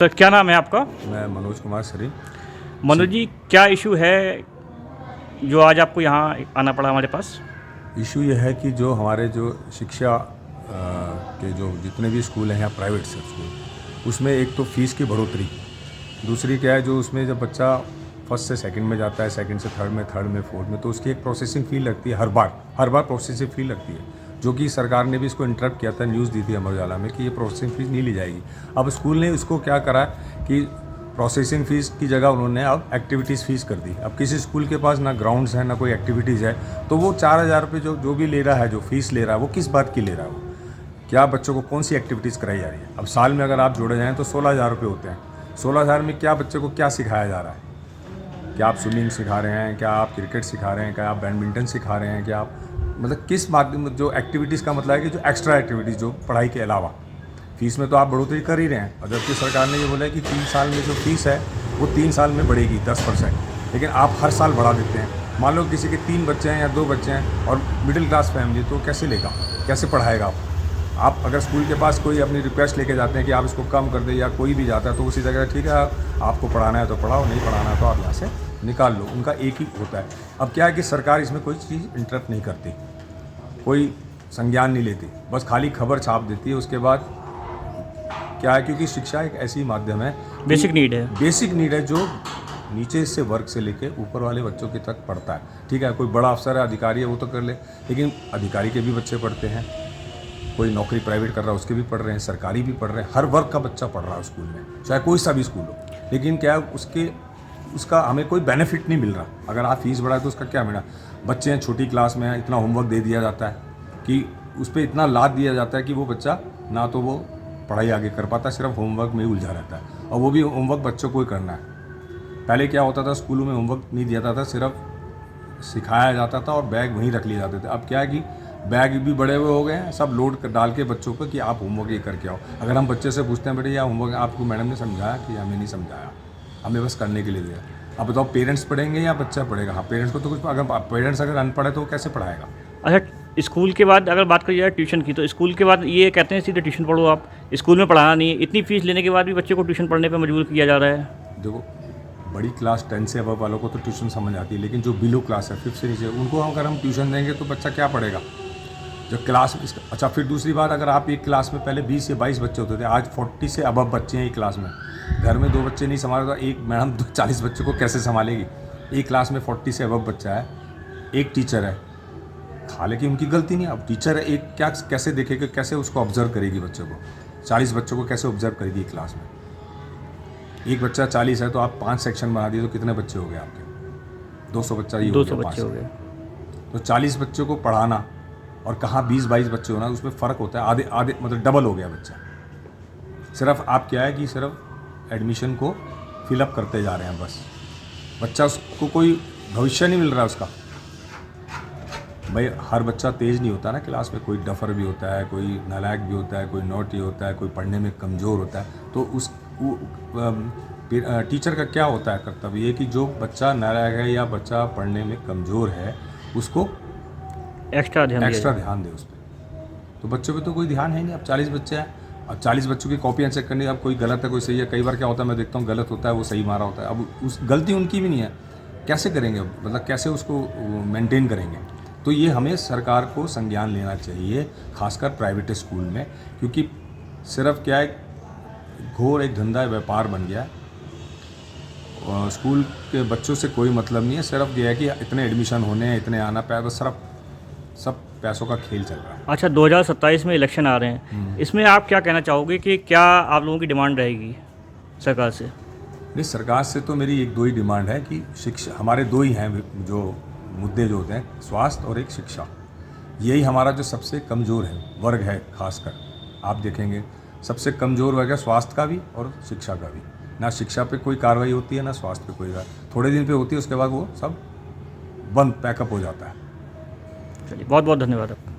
तो क्या नाम है आपका? मैं मनोज कुमार सरी। मनोज जी, क्या इशू है जो आज आपको यहाँ आना पड़ा हमारे पास? इशू यह है कि जो हमारे जो शिक्षा के जो जितने भी स्कूल हैं या प्राइवेट से स्कूल, उसमें एक तो फ़ीस की बढ़ोतरी, दूसरी क्या है जो उसमें जब बच्चा फर्स्ट से सेकंड में जाता है, सेकंड से थर्ड में फोर्थ में, तो उसकी एक प्रोसेसिंग फ़ी लगती है हर बार प्रोसेसिंग फ़ी लगती है, जो कि सरकार ने भी इसको इंटरप्ट किया था, न्यूज़ दी थी अमर उजाला में कि ये प्रोसेसिंग फ़ीस नहीं ली जाएगी। अब स्कूल ने इसको क्या करा कि प्रोसेसिंग फ़ीस की जगह उन्होंने अब एक्टिविटीज़ फ़ीस कर दी। अब किसी स्कूल के पास ना ग्राउंड्स है ना कोई एक्टिविटीज़ है, तो वो 4,000 रुपये जो भी ले रहा है, जो फ़ीस ले रहा है, वो किस बात की ले रहा है? वो क्या बच्चों को कौन सी एक्टिविटीज़ कराई जा रही है? अब साल में अगर आप जोड़े जाएँ तो 16,000 रुपये होते हैं। 16,000 में क्या बच्चे को क्या सिखाया जा रहा है? क्या आप स्विमिंग सिखा रहे हैं, क्या आप क्रिकेट सिखा रहे हैं, क्या आप बैडमिंटन सिखा रहे हैं, क्या आप मतलब किस माध्यम जो एक्टिविटीज़ का मतलब है कि जो एक्स्ट्रा एक्टिविटीज़ जो पढ़ाई के अलावा, फ़ीस में तो आप बढ़ोतरी कर ही रहे हैं। और जबकि सरकार ने ये बोला है कि 3 साल में जो फ़ीस है वो 3 साल में बढ़ेगी 10%, लेकिन आप हर साल बढ़ा देते हैं। मान लो किसी के 3 बच्चे हैं या 2 बच्चे हैं और मिडिल क्लास फैमिली, तो कैसे लेगा, कैसे पढ़ाएगा आप अगर स्कूल के पास कोई अपनी रिक्वेस्ट लेके जाते हैं कि आप इसको कम कर दें, या कोई भी जाता है तो उसी जगह ठीक है आपको पढ़ाना है तो पढ़ाओ, नहीं पढ़ाना है तो आप यहाँ से निकाल लो, उनका एक ही होता है। अब क्या है कि सरकार इसमें कोई चीज़ इंटरप्ट नहीं करती, कोई संज्ञान नहीं लेती, बस खाली खबर छाप देती है। उसके बाद क्या है, क्योंकि शिक्षा एक ऐसी माध्यम है, बेसिक नीड है जो नीचे से वर्ग से लेके ऊपर वाले बच्चों के तक पढ़ता है। ठीक है, कोई बड़ा अफसर है, अधिकारी है, वो तो कर ले, लेकिन अधिकारी के भी बच्चे पढ़ते हैं, कोई नौकरी प्राइवेट कर रहा है उसके भी पढ़ रहे हैं, सरकारी भी पढ़ रहे हैं, हर वर्ग का बच्चा पढ़ रहा है स्कूल में, चाहे कोई सा भी स्कूल हो। लेकिन क्या है उसका हमें कोई बेनिफिट नहीं मिल रहा। अगर आप फीस बढ़ाए तो उसका क्या मिला? बच्चे हैं छोटी क्लास में हैं, इतना होमवर्क दे दिया जाता है कि उस पर इतना लाद दिया जाता है कि वो बच्चा ना तो वो पढ़ाई आगे कर पाता, सिर्फ होमवर्क में ही उलझा रहता है, और वो भी होमवर्क बच्चों को ही करना है। पहले क्या होता था, स्कूलों में होमवर्क नहीं दिया जाता था, सिर्फ सिखाया जाता था और बैग वहीं रख लिए जाते थे। अब क्या है कि बैग भी बड़े हुए हो गए हैं, सब लोड डाल के बच्चों को कि आप होमवर्क ये करके आओ। अगर हम बच्चे से पूछते हैं बेटे या होमवर्क आपको मैडम ने समझाया कि हमें नहीं समझाया, हमें बस करने के लिए दिया। अब बताओ पेरेंट्स पढ़ेंगे या बच्चा पढ़ेगा? हाँ, पेरेंट्स को तो कुछ, अगर पेरेंट्स अगर अनपढ़ है तो वो कैसे पढ़ाएगा? अच्छा, स्कूल के बाद अगर बात करी जाए ट्यूशन की, तो स्कूल के बाद ये कहते हैं सीधे ट्यूशन पढ़ो, आप स्कूल में पढ़ाना नहीं है। इतनी फीस लेने के बाद भी बच्चे को ट्यूशन पढ़ने पर मजबूर किया जा रहा है। देखो, बड़ी क्लास 10 से अबव वालों को तो ट्यूशन समझ आती है, लेकिन जो बिलो क्लास है 5th से नीचे, उनको अगर हम ट्यूशन देंगे तो बच्चा क्या पढ़ेगा? जो क्लास अच्छा, फिर दूसरी बात, अगर आप एक क्लास में पहले 20 या 22 बच्चे होते थे, आज 40 से अबव बच्चे हैं एक क्लास में। घर में 2 बच्चे नहीं संभाल तो एक मैडम 40 बच्चों को कैसे संभालेगी? एक क्लास में 40 से अबव बच्चा है, एक टीचर है, हालांकि उनकी गलती नहीं है। अब टीचर है, एक क्या कैसे देखेगा, कैसे उसको ऑब्जर्व करेगी बच्चों को? 40 बच्चों को कैसे ऑब्जर्व करेगी एक क्लास में? एक बच्चा 40 है तो आप 5 सेक्शन बना दिए तो कितने बच्चे हो गए आपके? 200 बच्चा ही हो गया, 200 बच्चे हो गए। तो 40 बच्चों को पढ़ाना और कहाँ 20-22 बच्चे होना, उसमें फ़र्क होता है, आधे मतलब डबल हो गया बच्चा। सिर्फ आप क्या है कि सिर्फ एडमिशन को फिलअप करते जा रहे हैं बस, बच्चा उसको कोई भविष्य नहीं मिल रहा उसका। भाई हर बच्चा तेज़ नहीं होता ना क्लास में, कोई डफर भी होता है, कोई नालायक भी होता है, कोई नॉटी होता है, कोई पढ़ने में कमज़ोर होता है। तो उस टीचर का क्या होता है कर्तव्य, ये कि जो बच्चा नालायक है या बच्चा पढ़ने में कमज़ोर है उसको एक्स्ट्रा ध्यान दे उस पर। तो बच्चों पे तो कोई ध्यान है नहीं। अब 40 बच्चे हैं, अब 40 बच्चों की कॉपियाँ चेक करनी, अब कोई गलत है कोई सही है। कई बार क्या होता है, मैं देखता हूँ गलत होता है, वो सही मारा होता है। अब उस गलती उनकी भी नहीं है, कैसे करेंगे? मतलब कैसे उसको मेंटेन करेंगे? तो ये हमें सरकार को संज्ञान लेना चाहिए, खासकर प्राइवेट स्कूल में, क्योंकि सिर्फ क्या है, घोर एक धंधा व्यापार बन गया। और स्कूल के बच्चों से कोई मतलब नहीं है, सिर्फ ये है कि इतने एडमिशन होने हैं, इतने आना पाया, तो सिर्फ सब पैसों का खेल चल रहा है। अच्छा, 2027 में इलेक्शन आ रहे हैं, इसमें आप क्या कहना चाहोगे कि क्या आप लोगों की डिमांड रहेगी सरकार से? नहीं, सरकार से तो मेरी एक दो ही डिमांड है कि शिक्षा, हमारे दो ही हैं जो मुद्दे जो होते हैं, स्वास्थ्य और एक शिक्षा। यही हमारा जो सबसे कमज़ोर है वर्ग है, खासकर आप देखेंगे सबसे कमज़ोर वर्ग है स्वास्थ्य का भी और शिक्षा का भी। ना शिक्षा पे कोई कार्रवाई होती है, ना स्वास्थ्य पे कोई, थोड़े दिन पे होती है, उसके बाद वो सब बंद पैकअप हो जाता है। चलिए, बहुत बहुत धन्यवाद आपका।